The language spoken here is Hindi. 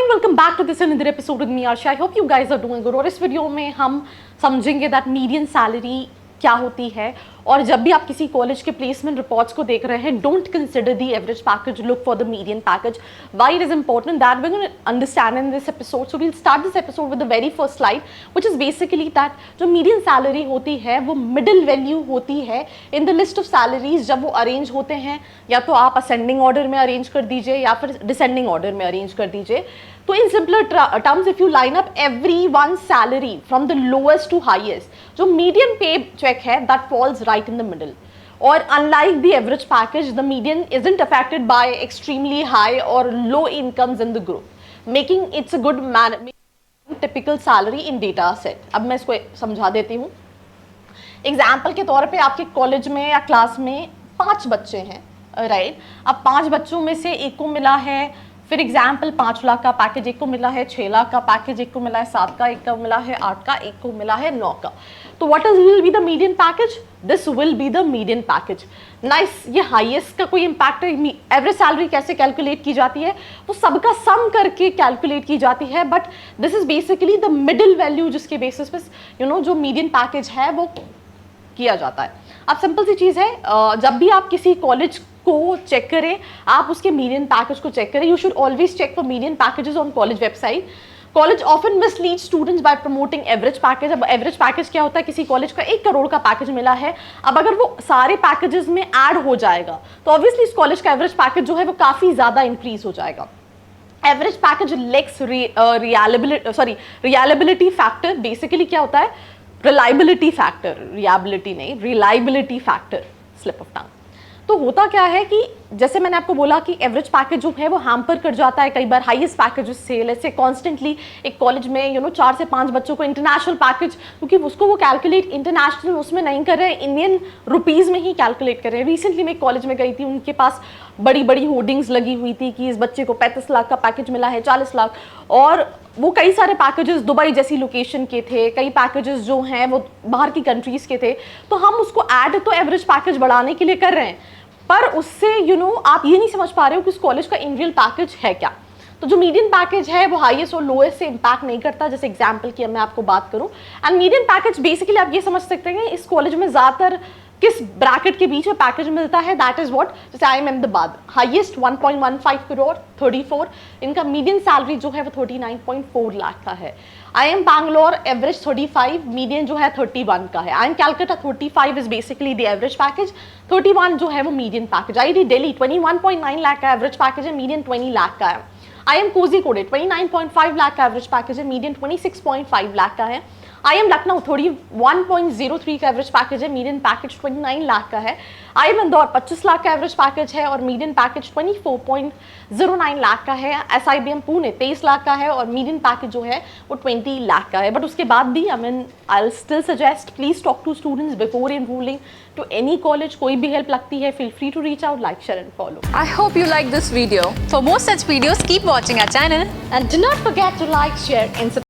And welcome back to this another episode with me Asha. I hope you guys are doing good. और इस वीडियो में हम समझेंगे दैट मीडियन सैलरी क्या होती है। और जब भी आप किसी कॉलेज के प्लेसमेंट रिपोर्ट्स को देख रहे हैं, don't consider the average package, look for the median package. Why it is important that we gonna understand in this episode. So we'll start this episode with the very first slide which is basically that जो मीडियन सैलरी होती है वो मिडिल वैल्यू होती है in the list of salaries. जब वो अरेंज होते हैं, या तो आप असेंडिंग ऑर्डर में अरेंज कर दीजिए या फिर डिसेंडिंग ऑर्डर में अरेंज कर दीजिए। तो in simpler terms, if you line up every one salary from the lowest to highest, जो मीडियन पे चेक है that falls right in the middle. और unlike the average package, the median isn't affected by extremely high और low incomes in the group, making its a good typical salary in data set. अब मैं इसको समझा देती हूँ। एग्जाम्पल के तौर पे आपके कॉलेज में या क्लास में 5 बच्चे हैं, राइट। अब 5 बच्चों में से एक को मिला है, फिर एग्जाम्पल 5 लाख का पैकेज, एक को मिला है 6 लाख का पैकेज, एक को मिला है 7 का, एक को मिला है 8 का, एक को मिला है 9 का। तो what is will be the median package? This will be the median package. Nice. ये हाईएस्ट का कोई इम्पैक्ट है? एवरेज सैलरी कैसे कैलकुलेट की जाती है? वो सबका सम करके कैलकुलेट की जाती है, but this is basically the middle value जिसके बेसिस पे जो मीडियन पैकेज है वो किया जाता है। अब सिंपल सी चीज़ है, जब भी आप किसी कॉलेज को चेक करें, आप उसके मीडियन पैकेज को चेक करें। You should always check for median packages on college website. College often mislead students by promoting average package. अब एवरेज पैकेज क्या होता है? किसी कॉलेज का 1 करोड़ का पैकेज मिला है, अब अगर वो सारे पैकेजेस में ऐड हो जाएगा तो ऑब्वियसली इस कॉलेज का एवरेज पैकेज जो है वो काफ़ी ज़्यादा इंक्रीज हो जाएगा। Average package lacks reliability factor. Basically क्या होता है? रिलायबिलिटी फैक्टर, रिलायबिलिटी नहीं, reliability factor, slip of tongue. तो होता क्या है कि जैसे मैंने आपको बोला कि एवरेज पैकेज जो है वो हैम्पर कर जाता है कई बार हाईएस्ट पैकेजेस से। जैसे कॉन्स्टेंटली एक कॉलेज में 4 से 5 बच्चों को इंटरनेशनल पैकेज, क्योंकि उसको वो कैलकुलेट इंटरनेशनल उसमें नहीं कर रहे हैं, इंडियन रुपीज़ में ही कैलकुलेट कर रहे हैं। रिसेंटली मैं एक कॉलेज में गई थी, उनके पास बड़ी बड़ी होर्डिंग्स लगी हुई थी कि इस बच्चे को 35 लाख का पैकेज मिला है, 40 लाख। और वो कई सारे पैकेजेस दुबई जैसी लोकेशन के थे, कई पैकेजेस जो हैं वो बाहर की कंट्रीज़ के थे। तो हम उसको ऐड तो एवरेज पैकेज बढ़ाने के लिए कर रहे हैं, पर उससे आप ये नहीं समझ पा रहे हो कि उस कॉलेज का इन रियल पैकेज है क्या। तो जो मीडियन पैकेज है वो हाईएस्ट और लोएस्ट से इंपैक्ट नहीं करता। जैसे एग्जांपल की मैं आपको बात करूं, एंड मीडियन पैकेज बेसिकली आप ये समझ सकते हैं इस कॉलेज में ज़्यादातर किस ब्रैकेट के बीच में पैकेज मिलता है, दैट इज व्हाट। जैसे IIM अहमदाबाद हाईएस्ट 1.15 करोड़ 34, इनका मीडियन सैलरी जो है वो 39.4 लाख का है। IIM बैंगलोर एवरेज 35, मीडियन जो है 31 का है। IIM Calcutta 35 is basically the average package, 31 जो है वो median package. IIT Delhi 21.9 lakh का एवरेज पैकेज है, मीडियन 20 लाख का है। IIM कोझिकोड 29.5 लाख का एवरेज पैकेज है, मीडियन 26.5 लाख का है। IIM लखनऊ 31.03 का एवरेज पैकेज है, मीडियन पैकेज 29 लाख का है। IIM इंदौर 25 लाख का एवरेज पैकेज है और मीडियन पैकेज 24.09 लाख का है। SIBM पुणे 23 लाख का है और मीडियन पैकेज जो है वो 20 लाख का है। बट उसके बाद भी I'll still suggest please talk to students before enrolling to any college। कोई भी हेल्प लगती है, feel free to reach out, like, share and follow। I hope you like this video. For more such videos, keep watching our channel And do not forget to like, share and subscribe।